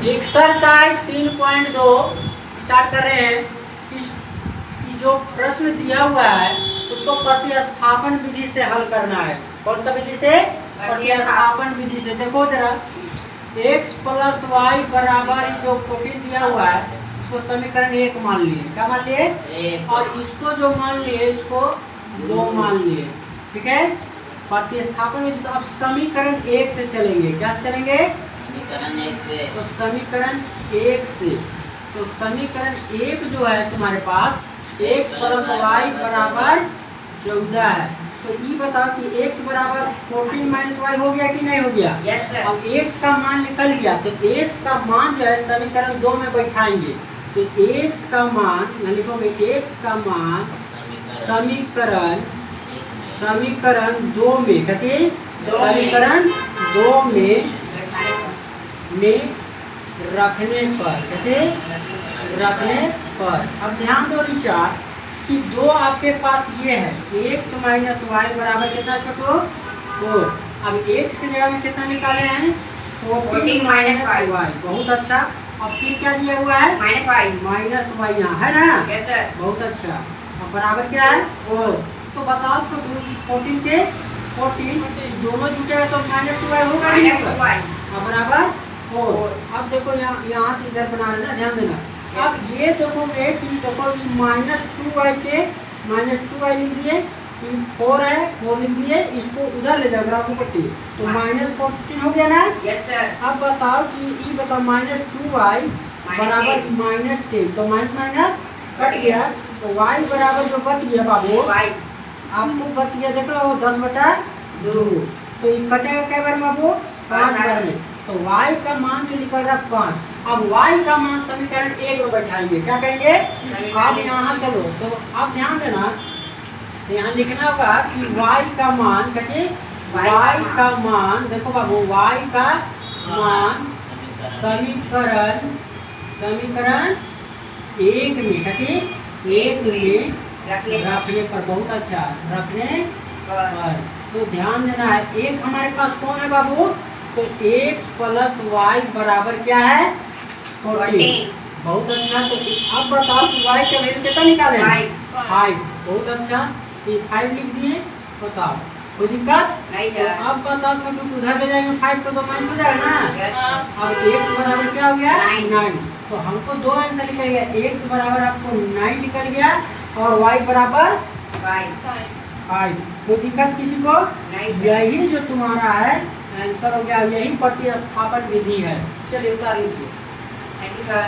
Exercise 3.2 start कर रहे हैं। इस जो प्रश्न दिया हुआ है उसको प्रतिस्थापन विधि से हल करना है। कौन सा विधि से? प्रतिस्थापन विधि से। देखो जरा, x प्लस वाई बराबर जो प्रोटीन दिया हुआ है उसको समीकरण 1 मान लिए। क्या मान लिए? और इसको जो मान लिए इसको 2 मान लिए। ठीक है, प्रतिस्थापन विधि। अब समीकरण 1 से चलेंगे। क्या से चलेंगे? समीकरण 1 से। तो समीकरण 1 से, तो समीकरण 1 जो है तुम्हारे पास x प्लस वाई बराबर 14 है। तो ये बताओ कि x बराबर 14 माइनस वाई हो गया कि नहीं हो गया? Yes sir. अब x का मान निकल गया तो x का मान जो है समीकरण 2 में बैठाएंगे। तो x का मान यहाँ लिखोगे, x का मान समीकरण 2 में, कहते समीकरण 2 में रखने पर, कहते रखने पर। अब ध्यान दो विचार कि 2 आपके पास ये है, x माइनस वाई बराबर कितना छोटो? 4। अब x की जगह में कितना निकाले हैं? 14 माइनस वाई। बहुत अच्छा। अब फिर क्या दिया हुआ है? माइनस वाई यहाँ है ना? Yes sir. बहुत अच्छा। अब बराबर क्या है? 4। तो बताओ छोटू, 14 के 14 दोनों जुटेगा तो माइनस 2 होगा नहीं होगा? अब बराबर 4। अब देखो यहाँ से इधर बना रहे ना, ध्यान देना। अब ये देखोगे कि देखो माइनस 2y के माइनस 2y लिख दिए, 4 है 4 लिख दिए, इसको उधर ले जाओ बराबर पट्टी, तो माइनस 14 हो गया ना? Yes sir. अब बताओ कि ये बताओ माइनस 2y बराबर माइनस 10, तो माइनस माइनस कट गया, तो y बराबर जो बच गया बाबू, आपको बच गया देख लो 10/2। तो ये कटेगा कै बार बाबू? 5 बार में। तो y का मान जो निकल रहा है 5। अब y का मान समीकरण 1 में बैठाएंगे। क्या करेंगे? अब यहाँ चलो, तो अब ध्यान देना, यहाँ लिखना होगा कि y का मान, कैसे y का मान, देखो बाबू y का मान समीकरण 1 में, कैसे 1 में रखने पर। बहुत अच्छा, रखने पर। तो ध्यान देना है, एक हमारे पास कौन है बाबू? तो x प्लस वाई बराबर क्या है? 14। बहुत अच्छा। तो अब बताओ कि y का वैल्यू कितना निकाले? 5। बहुत अच्छा, तो 5 लिख दिए। बताओ कोई दिक्कत नहीं सर। तो अब बताओ छोटू, उधर ले जाएंगे 5 तो माइनस हो जाएगा ना? अब x बराबर क्या हो गया? 9। तो हमको 2 आंसर निकल गया। x बराबर आपको 9 निकल गया और y बराबर 5। कोई दिक्कत किसी को? यही जो तुम्हारा है आंसर हो गया। यही प्रतिस्थापन विधि है। चलिए उतार लीजिए। Thank you sir.